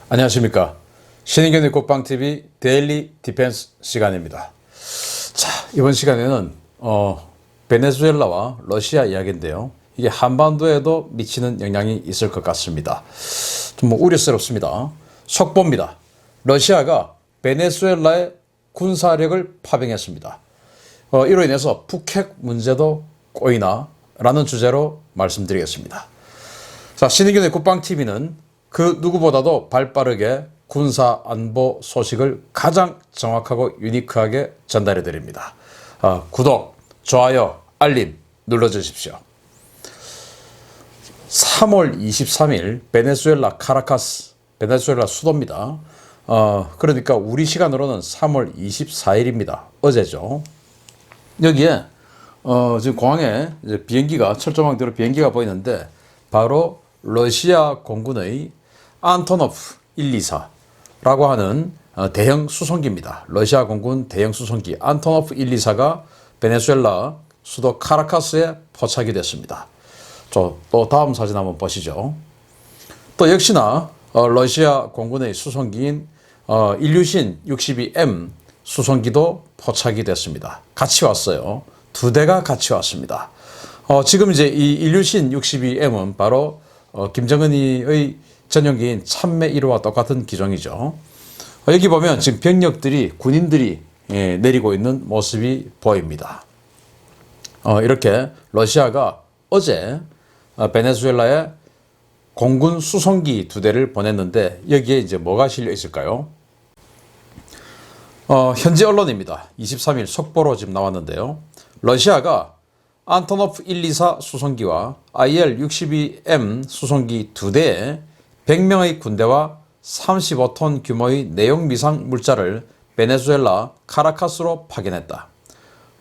안녕하십니까. 신인견의 국방TV 데일리 디펜스 시간입니다. 자, 이번 시간에는 베네수엘라와 러시아 이야기인데요. 이게 한반도에도 미치는 영향이 있을 것 같습니다. 좀 우려스럽습니다. 속보입니다. 러시아가 베네수엘라의 군사력을 파병했습니다. 이로 인해서 북핵 문제도 꼬이나 라는 주제로 말씀드리겠습니다. 자, 신인균의 국방TV는 그 누구보다도 발빠르게 군사 안보 소식을 가장 정확하고 유니크하게 전달해 드립니다. 구독, 좋아요, 알림 눌러주십시오. 3월 23일 베네수엘라 카라카스, 베네수엘라 수도입니다. 그러니까 우리 시간으로는 3월 24일입니다. 어제죠. 여기에 지금 공항에 이제 비행기가 철조망대로 비행기가 보이는데 바로 러시아 공군의 안토노프 124라고 하는 대형 수송기입니다. 러시아 공군 대형 수송기 안토노프 124가 베네수엘라 수도 카라카스에 포착이 됐습니다. 또 다음 사진 한번 보시죠. 또 역시나 러시아 공군의 수송기인 일류신 62M 수송기도 포착이 됐습니다. 같이 왔어요. 두 대가 같이 왔습니다. 지금 이제 이 일류신 62M은 바로 김정은이의 전용기인 참매 1호와 똑같은 기종이죠. 여기 보면 지금 병력들이, 군인들이 내리고 있는 모습이 보입니다. 이렇게 러시아가 어제 베네수엘라에 공군 수송기 두 대를 보냈는데 여기에 이제 뭐가 실려 있을까요? 현지 언론입니다. 23일 속보로 지금 나왔는데요. 러시아가 안토노프 124 수송기와 IL-62M 수송기 두 대에 100명의 군대와 35톤 규모의 내용 미상 물자를 베네수엘라 카라카스로 파견했다.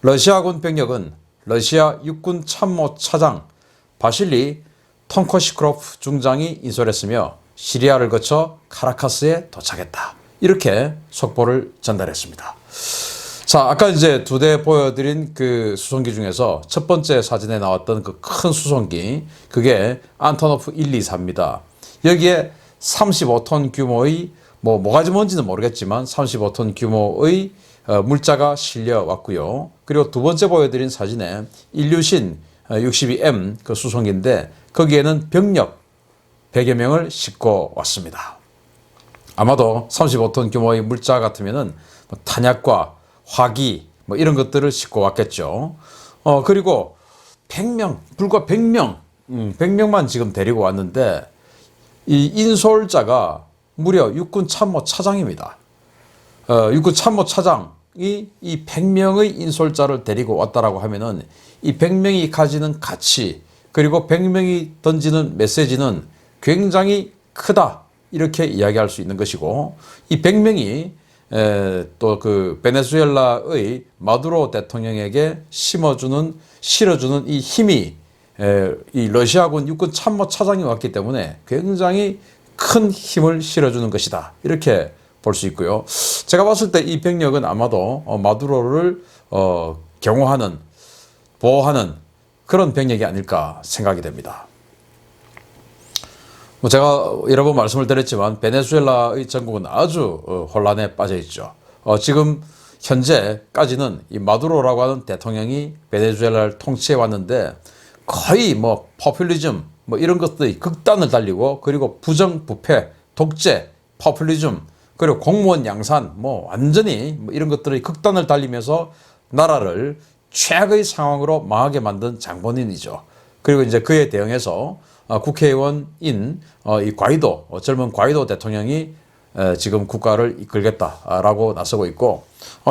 러시아군 병력은 러시아 육군 참모 차장 바실리 톤코시크로프 중장이 인솔했으며 시리아를 거쳐 카라카스에 도착했다. 이렇게 속보를 전달했습니다. 자, 아까 이제 두 대 보여드린 그 수송기 중에서 첫 번째 사진에 나왔던 그 큰 수송기, 그게 안토노프 124입니다. 여기에 35톤 규모의 뭐가 뭔지는 모르겠지만 35톤 규모의 물자가 실려 왔고요. 그리고 두 번째 보여드린 사진에 일류신 62M 그 수송기인데 거기에는 병력 100여 명을 싣고 왔습니다. 아마도 35톤 규모의 물자 같으면은 탄약과 화기 이런 것들을 싣고 왔겠죠. 그리고 100명, 불과 100명만 지금 데리고 왔는데 이 인솔자가 무려 육군 참모 차장입니다. 육군 참모 차장이 이 100명의 인솔자를 데리고 왔다라고 하면은 이 100명이 가지는 가치, 그리고 100명이 던지는 메시지는 굉장히 크다, 이렇게 이야기할 수 있는 것이고, 이 100명이 또 그 베네수엘라의 마두로 대통령에게 실어주는 이 힘이 이 러시아군 육군 참모 차장이 왔기 때문에 굉장히 큰 힘을 실어주는 것이다, 이렇게 볼 수 있고요. 제가 봤을 때 이 병력은 아마도 마두로를 경호하는, 보호하는 그런 병력이 아닐까 생각이 됩니다. 제가 여러 번 말씀을 드렸지만 베네수엘라의 전국은 아주 혼란에 빠져 있죠. 지금 현재까지는 이 마두로라고 하는 대통령이 베네수엘라를 통치해 왔는데 거의 포퓰리즘 이런 것들이 극단을 달리고, 그리고 부정, 부패, 독재, 포퓰리즘, 그리고 공무원 양산 완전히 이런 것들의 극단을 달리면서 나라를 최악의 상황으로 망하게 만든 장본인이죠. 그리고 이제 그에 대응해서 국회의원인 이 과이도, 젊은 과이도 대통령이 지금 국가를 이끌겠다라고 나서고 있고,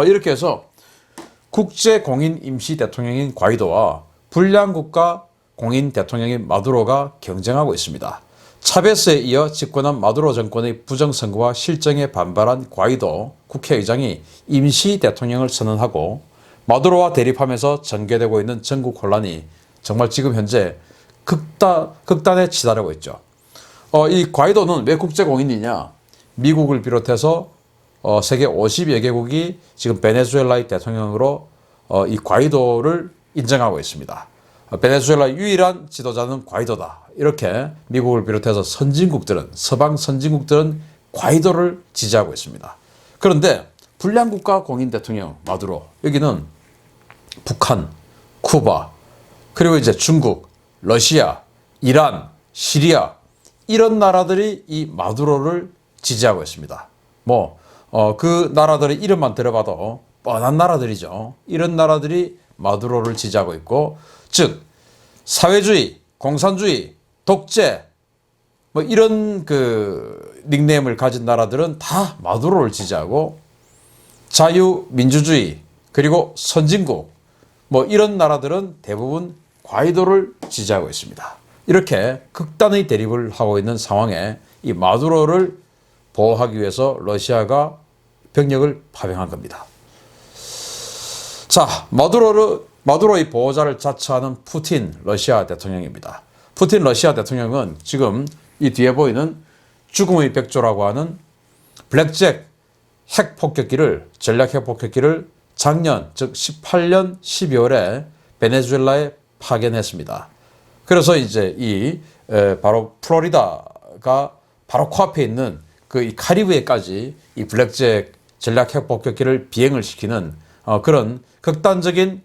이렇게 해서 국제공인 임시 대통령인 과이도와 불량국가 공인 대통령인 마두로가 경쟁하고 있습니다. 차베스에 이어 집권한 마두로 정권의 부정선거와 실정에 반발한 과이도 국회의장이 임시 대통령을 선언하고 마두로와 대립하면서 전개되고 있는 전국 혼란이 정말 지금 현재 극단에 치달하고 있죠. 이 과이도는 왜 국제공인이냐? 미국을 비롯해서 세계 50여 개국이 지금 베네수엘라의 대통령으로 이 과이도를 인정하고 있습니다. 베네수엘라 유일한 지도자는 과이도다, 이렇게 미국을 비롯해서 선진국들은, 서방 선진국들은 과이도를 지지하고 있습니다. 그런데 불량국가 공인 대통령 마두로, 여기는 북한, 쿠바, 그리고 이제 중국, 러시아, 이란, 시리아, 이런 나라들이 이 마두로를 지지하고 있습니다. 그 나라들의 이름만 들어봐도 뻔한 나라들이죠. 이런 나라들이 마두로를 지지하고 있고, 즉 사회주의, 공산주의, 독재, 이런 그 닉네임을 가진 나라들은 다 마두로를 지지하고, 자유민주주의 그리고 선진국 이런 나라들은 대부분 과이도를 지지하고 있습니다. 이렇게 극단의 대립을 하고 있는 상황에 이 마두로를 보호하기 위해서 러시아가 병력을 파병한 겁니다. 자, 마두로의 보호자를 자처하는 푸틴 러시아 대통령입니다. 푸틴 러시아 대통령은 지금 이 뒤에 보이는 죽음의 백조라고 하는 블랙잭 전략 핵폭격기를 작년, 즉 18년 12월에 베네수엘라에 파견했습니다. 그래서 이제 바로 플로리다가 바로 코앞에 있는 이 카리브해까지 이 블랙잭 전략 핵폭격기를 비행을 시키는 그런 극단적인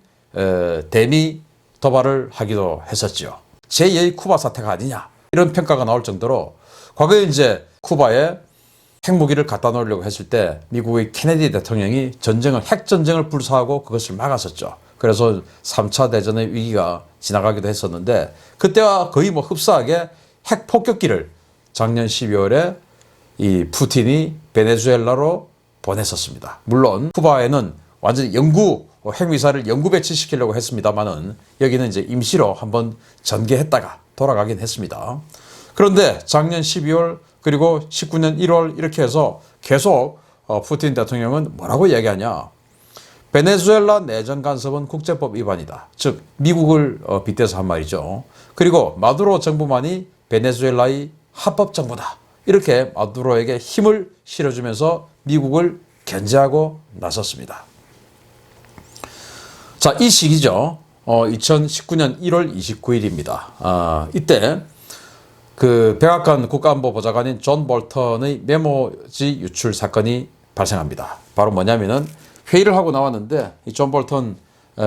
대미 도발을 하기도 했었죠. 제2의 쿠바 사태가 아니냐, 이런 평가가 나올 정도로 과거에 이제 쿠바에 핵무기를 갖다 놓으려고 했을 때 미국의 케네디 대통령이 핵전쟁을 불사하고 그것을 막았었죠. 그래서 3차 대전의 위기가 지나가기도 했었는데, 그때와 거의 흡사하게 핵폭격기를 작년 12월에 이 푸틴이 베네수엘라로 보냈었습니다. 물론 쿠바에는 완전히 핵미사를 영구 배치시키려고 했습니다만은, 여기는 이제 임시로 한번 전개했다가 돌아가긴 했습니다. 그런데 작년 12월 그리고 19년 1월 이렇게 해서 계속 푸틴 대통령은 뭐라고 이야기하냐. 베네수엘라 내전 간섭은 국제법 위반이다. 즉 미국을 빗대서 한 말이죠. 그리고 마두로 정부만이 베네수엘라의 합법 정부다. 이렇게 마두로에게 힘을 실어주면서 미국을 견제하고 나섰습니다. 자, 이 시기죠. 2019년 1월 29일입니다. 이때 그 백악관 국가안보 보좌관인 존 볼턴의 메모지 유출 사건이 발생합니다. 바로 뭐냐면은 회의를 하고 나왔는데 이 존 볼턴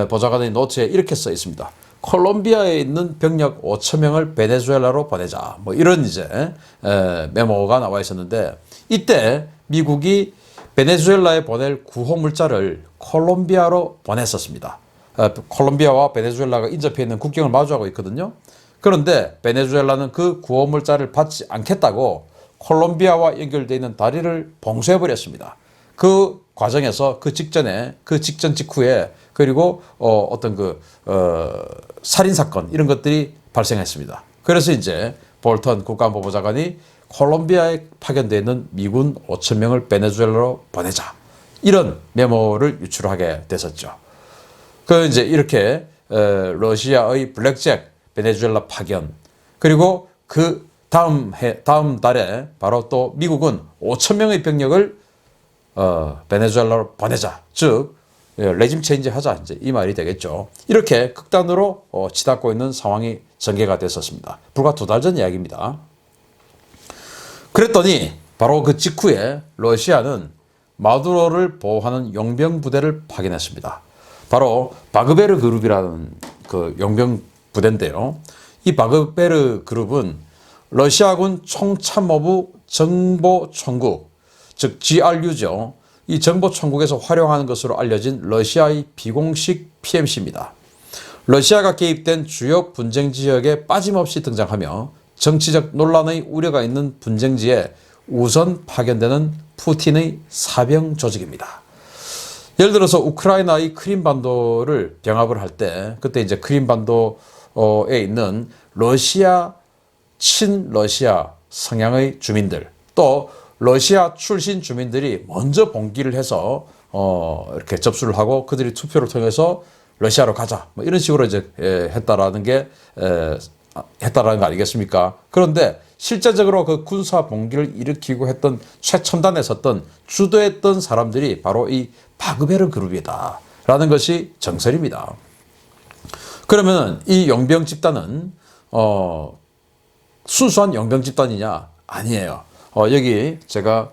보좌관의 노트에 이렇게 써 있습니다. 콜롬비아에 있는 병력 5,000명을 베네수엘라로 보내자. 이런 이제 메모가 나와 있었는데, 이때 미국이 베네수엘라에 보낼 구호 물자를 콜롬비아로 보냈었습니다. 콜롬비아와 베네수엘라가 인접해 있는 국경을 마주하고 있거든요. 그런데 베네수엘라는 그 구호 물자를 받지 않겠다고 콜롬비아와 연결되어 있는 다리를 봉쇄해 버렸습니다. 그 과정에서 그 직전 직후에 그리고 어떤 살인 사건 이런 것들이 발생했습니다. 그래서 이제 볼턴 국가안보보좌관이 콜롬비아에 파견되어 있는 미군 5,000명을 베네수엘라로 보내자, 이런 메모를 유출하게 됐었죠. 이제 이렇게 러시아의 블랙잭 베네수엘라 파견, 그리고 그 다음 달에 바로 또 미국은 5,000명의 병력을 베네수엘라로 보내자, 즉 레짐 체인지 하자, 이제 이 말이 되겠죠. 이렇게 극단으로 치닫고 있는 상황이 전개가 됐었습니다. 불과 2달 전 이야기입니다. 그랬더니 바로 그 직후에 러시아는 마두로를 보호하는 용병 부대를 파견했습니다. 바로 바그베르 그룹이라는 그 용병 부대인데요. 이 바그베르 그룹은 러시아군 총참모부 정보총국, 즉 GRU죠. 이 정보총국에서 활용하는 것으로 알려진 러시아의 비공식 PMC입니다. 러시아가 개입된 주요 분쟁 지역에 빠짐없이 등장하며 정치적 논란의 우려가 있는 분쟁지에 우선 파견되는 푸틴의 사병 조직입니다. 예를 들어서 우크라이나의 크림반도를 병합을 할 때, 그때 이제 크림반도에 있는 친러시아 성향의 주민들, 또 러시아 출신 주민들이 먼저 봉기를 해서 이렇게 접수를 하고 그들이 투표를 통해서 러시아로 가자, 이런 식으로 이제 했다라는 거 아니겠습니까? 그런데 실제적으로 그 군사 봉기를 일으키고 했던 최첨단에 섰던 주도했던 사람들이 바로 이 바그베르 그룹이다라는 것이 정설입니다. 그러면 이 용병 집단은 순수한 용병 집단이냐? 아니에요. 여기 제가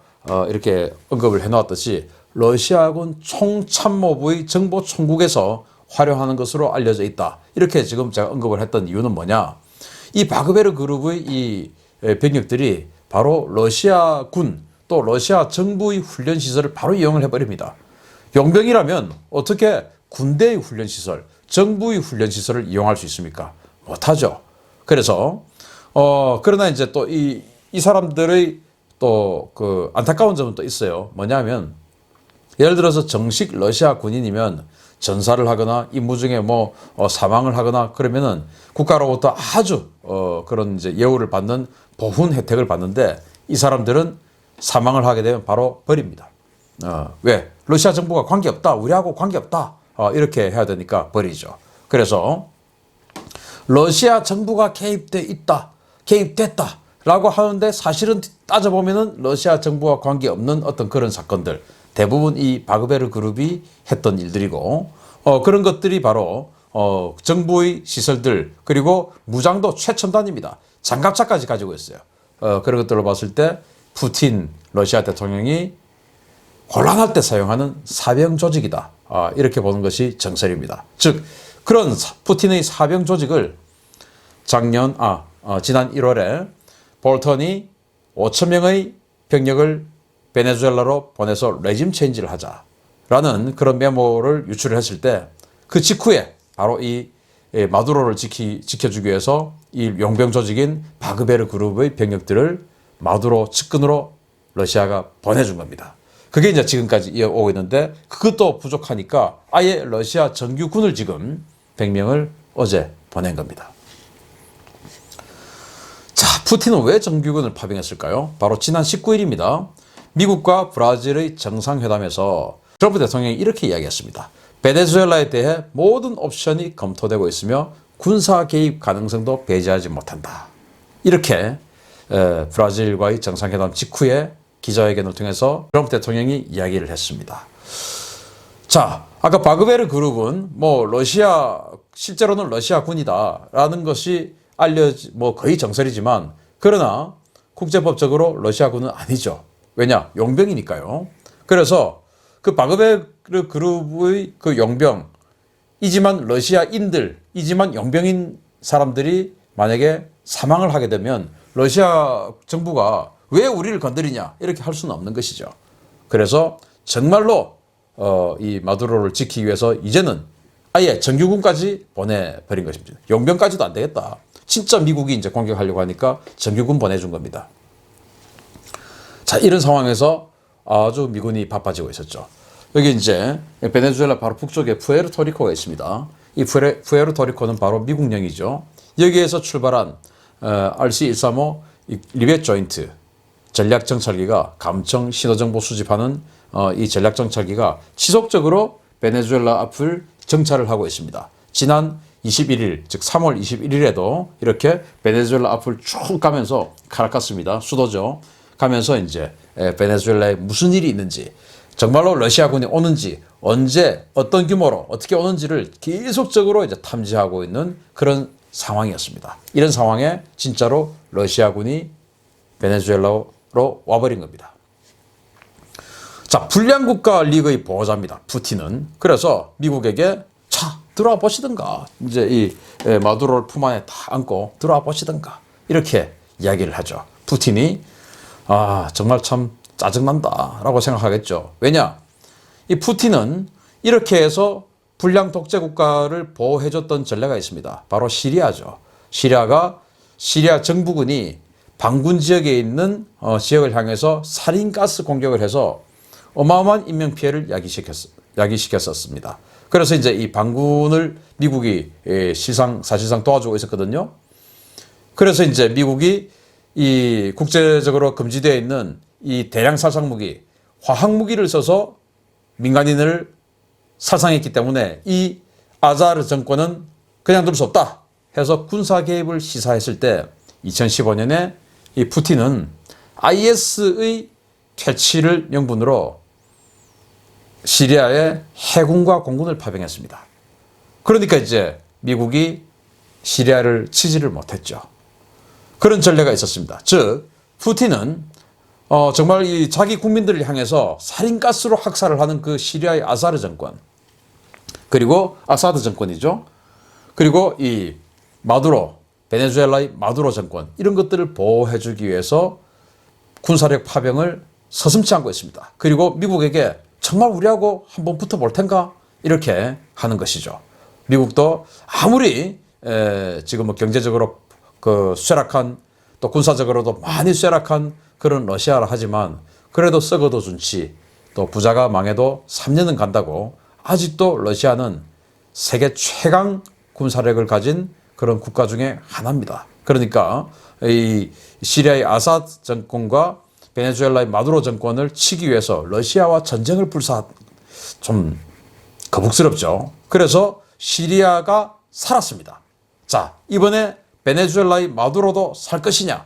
이렇게 언급을 해놓았듯이 러시아군 총참모부의 정보 총국에서 활용하는 것으로 알려져 있다. 이렇게 지금 제가 언급을 했던 이유는 뭐냐? 이 바그베르 그룹의 이 병력들이 바로 러시아군 또 러시아 정부의 훈련 시설을 바로 이용을 해버립니다. 용병이라면 어떻게 군대의 훈련 시설, 정부의 훈련 시설을 이용할 수 있습니까? 못하죠. 그래서 그러나 이제 또 이 사람들의 또 그 안타까운 점은 또 있어요. 뭐냐면 예를 들어서 정식 러시아 군인이면 전사를 하거나 임무 중에 뭐 사망을 하거나 그러면은 국가로부터 아주 그런 이제 예우를 받는 보훈 혜택을 받는데 이 사람들은 사망을 하게 되면 바로 버립니다. 왜? 러시아 정부가 관계없다. 우리하고 관계없다. 이렇게 해야 되니까 버리죠. 그래서 러시아 정부가 개입됐다. 라고 하는데 사실은 따져보면은 러시아 정부와 관계없는 어떤 그런 사건들. 대부분 이 바그베르 그룹이 했던 일들이고, 그런 것들이 바로, 정부의 시설들, 그리고 무장도 최첨단입니다. 장갑차까지 가지고 있어요. 그런 것들로 봤을 때, 푸틴 러시아 대통령이 곤란할 때 사용하는 사병 조직이다. 이렇게 보는 것이 정설입니다. 즉, 그런 푸틴의 사병 조직을 지난 1월에 볼턴이 5천 명의 병력을 베네수엘라로 보내서 레짐 체인지를 하자라는 그런 메모를 유출을 했을 때 그 직후에 바로 이 마두로를 지켜주기 위해서 이 용병 조직인 바그베르 그룹의 병력들을 마두로 측근으로 러시아가 보내준 겁니다. 그게 이제 지금까지 이어오고 있는데 그것도 부족하니까 아예 러시아 정규군을 지금 100명을 어제 보낸 겁니다. 자, 푸틴은 왜 정규군을 파병했을까요? 바로 지난 19일입니다. 미국과 브라질의 정상회담에서 트럼프 대통령이 이렇게 이야기했습니다. 베네수엘라에 대해 모든 옵션이 검토되고 있으며 군사 개입 가능성도 배제하지 못한다. 이렇게 브라질과의 정상회담 직후에 기자회견을 통해서 트럼프 대통령이 이야기를 했습니다. 자, 아까 바그베르 그룹은 실제로는 러시아 군이다라는 것이 거의 정설이지만 그러나 국제법적으로 러시아군은 아니죠. 왜냐? 용병이니까요. 그래서 그 바그베르 그룹의 그 용병이지만 러시아인들이지만 용병인 사람들이 만약에 사망을 하게 되면 러시아 정부가 왜 우리를 건드리냐 이렇게 할 수는 없는 것이죠. 그래서 정말로 이 마두로를 지키기 위해서 이제는 아예 정규군까지 보내버린 것입니다. 용병까지도 안 되겠다. 진짜 미국이 이제 공격하려고 하니까 정규군 보내준 겁니다. 자, 이런 상황에서 아주 미군이 바빠지고 있었죠. 여기 이제 베네수엘라 바로 북쪽에 푸에르토리코가 있습니다. 이 푸에르토리코는 바로 미국령이죠. 여기에서 출발한 RC-135 리벳 조인트 전략정찰기가 감청 신호정보 수집하는 이 전략정찰기가 지속적으로 베네수엘라 앞을 정찰을 하고 있습니다. 지난 21일, 즉 3월 21일에도 이렇게 베네수엘라 앞을 쭉 가면서 카라카스입니다. 수도죠. 가면서 이제 베네수엘라에 무슨 일이 있는지, 정말로 러시아군이 오는지, 언제, 어떤 규모로, 어떻게 오는지를 계속적으로 이제 탐지하고 있는 그런 상황이었습니다. 이런 상황에 진짜로 러시아군이 베네수엘라로 와버린 겁니다. 자, 불량국가 리그의 보호자입니다. 푸틴은. 그래서 미국에게 들어와 보시든가, 이제 이 마두로를 품 안에 다 안고 들어와 보시든가, 이렇게 이야기를 하죠. 푸틴이, 정말 참 짜증난다라고 생각하겠죠. 왜냐? 이 푸틴은 이렇게 해서 불량 독재 국가를 보호해줬던 전례가 있습니다. 바로 시리아죠. 시리아 정부군이 반군 지역에 있는 지역을 향해서 살인가스 공격을 해서 어마어마한 인명피해를 야기시켰었습니다. 그래서 이제 이 반군을 미국이 사실상 도와주고 있었거든요. 그래서 이제 미국이 이 국제적으로 금지되어 있는 이 대량 살상무기, 화학무기를 써서 민간인을 살상했기 때문에 이 아자르 정권은 그냥 둘 수 없다 해서 군사 개입을 시사했을 때 2015년에 이 푸틴은 IS의 퇴치를 명분으로 시리아에 해군과 공군을 파병했습니다. 그러니까 이제 미국이 시리아를 치지를 못했죠. 그런 전례가 있었습니다. 즉 푸틴은 정말 이 자기 국민들을 향해서 살인가스로 학살을 하는 그 시리아의 아사드 정권, 그리고 아사드 정권이죠. 그리고 이 마두로, 베네수엘라의 마두로 정권, 이런 것들을 보호해주기 위해서 군사력 파병을 서슴지 않고 있습니다. 그리고 미국에게 정말 우리하고 한번 붙어볼 텐가? 이렇게 하는 것이죠. 미국도 아무리 지금 뭐 경제적으로 그 쇠락한, 또 군사적으로도 많이 쇠락한 그런 러시아라 하지만, 그래도 썩어도 준치, 또 부자가 망해도 3년은 간다고 아직도 러시아는 세계 최강 군사력을 가진 그런 국가 중에 하나입니다. 그러니까 이 시리아의 아사드 정권과 베네수엘라의 마두로 정권을 치기 위해서 러시아와 전쟁을 좀 거북스럽죠. 그래서 시리아가 살았습니다. 자, 이번에 베네수엘라의 마두로도 살 것이냐?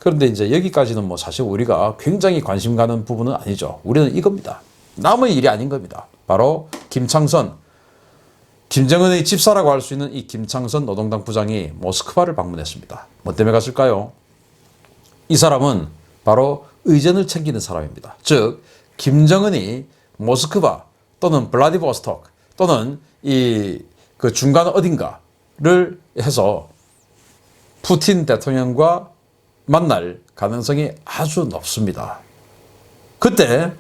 그런데 이제 여기까지는 뭐 사실 우리가 굉장히 관심 가는 부분은 아니죠. 우리는 이겁니다. 남의 일이 아닌 겁니다. 바로 김창선, 김정은의 집사라고 할 수 있는 이 김창선 노동당 부장이 모스크바를 방문했습니다. 뭐 때문에 갔을까요? 이 사람은 바로 의전을 챙기는 사람입니다. 즉, 김정은이 모스크바 또는 블라디보스토크 또는 그 중간 어딘가를 해서 푸틴 대통령과 만날 가능성이 아주 높습니다. 그때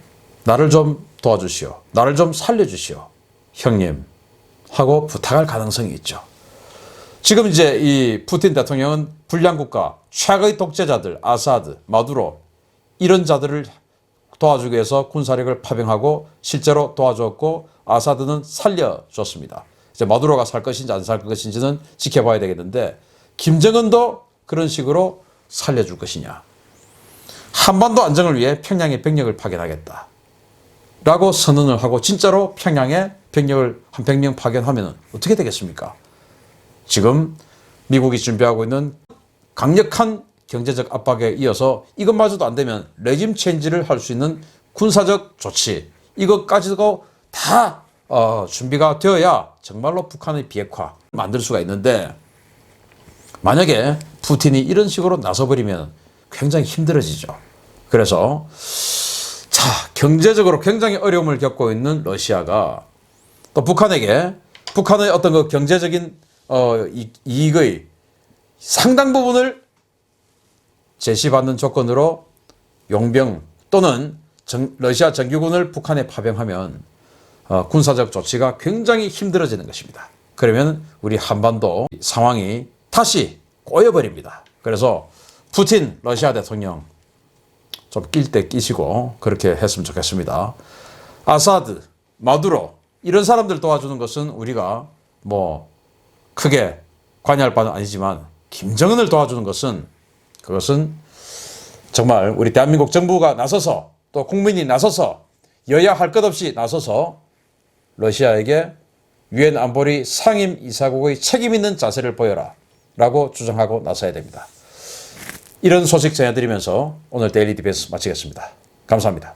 나를 좀 도와주시오, 나를 좀 살려주시오, 형님 하고 부탁할 가능성이 있죠. 지금 이제 이 푸틴 대통령은 불량국가, 최악의 독재자들, 아사드, 마두로, 이런 자들을 도와주기 위해서 군사력을 파병하고 실제로 도와줬고, 아사드는 살려줬습니다. 이제 마두로가 살 것인지 안 살 것인지는 지켜봐야 되겠는데, 김정은도 그런 식으로 살려줄 것이냐. 한반도 안정을 위해 평양에 병력을 파견하겠다 라고 선언을 하고 진짜로 평양에 병력을 한 100명 파견하면 어떻게 되겠습니까? 지금 미국이 준비하고 있는 강력한 경제적 압박에 이어서 이것마저도 안 되면 레짐 체인지를 할 수 있는 군사적 조치, 이것까지도 다 준비가 되어야 정말로 북한의 비핵화 만들 수가 있는데, 만약에 푸틴이 이런 식으로 나서버리면 굉장히 힘들어지죠. 그래서 자, 경제적으로 굉장히 어려움을 겪고 있는 러시아가 또 북한에게 북한의 어떤 그 경제적인 이익의 상당 부분을 제시받는 조건으로 용병 또는 러시아 정규군을 북한에 파병하면 군사적 조치가 굉장히 힘들어지는 것입니다. 그러면 우리 한반도 상황이 다시 꼬여버립니다. 그래서 푸틴 러시아 대통령 좀 낄 때 끼시고 그렇게 했으면 좋겠습니다. 아사드, 마두로 이런 사람들 도와주는 것은 우리가 뭐 크게 관여할 바는 아니지만, 김정은을 도와주는 것은, 그것은 정말 우리 대한민국 정부가 나서서, 또 국민이 나서서, 여야 할 것 없이 나서서 러시아에게 유엔 안보리 상임 이사국의 책임 있는 자세를 보여라 라고 주장하고 나서야 됩니다. 이런 소식 전해드리면서 오늘 데일리 디펜스 마치겠습니다. 감사합니다.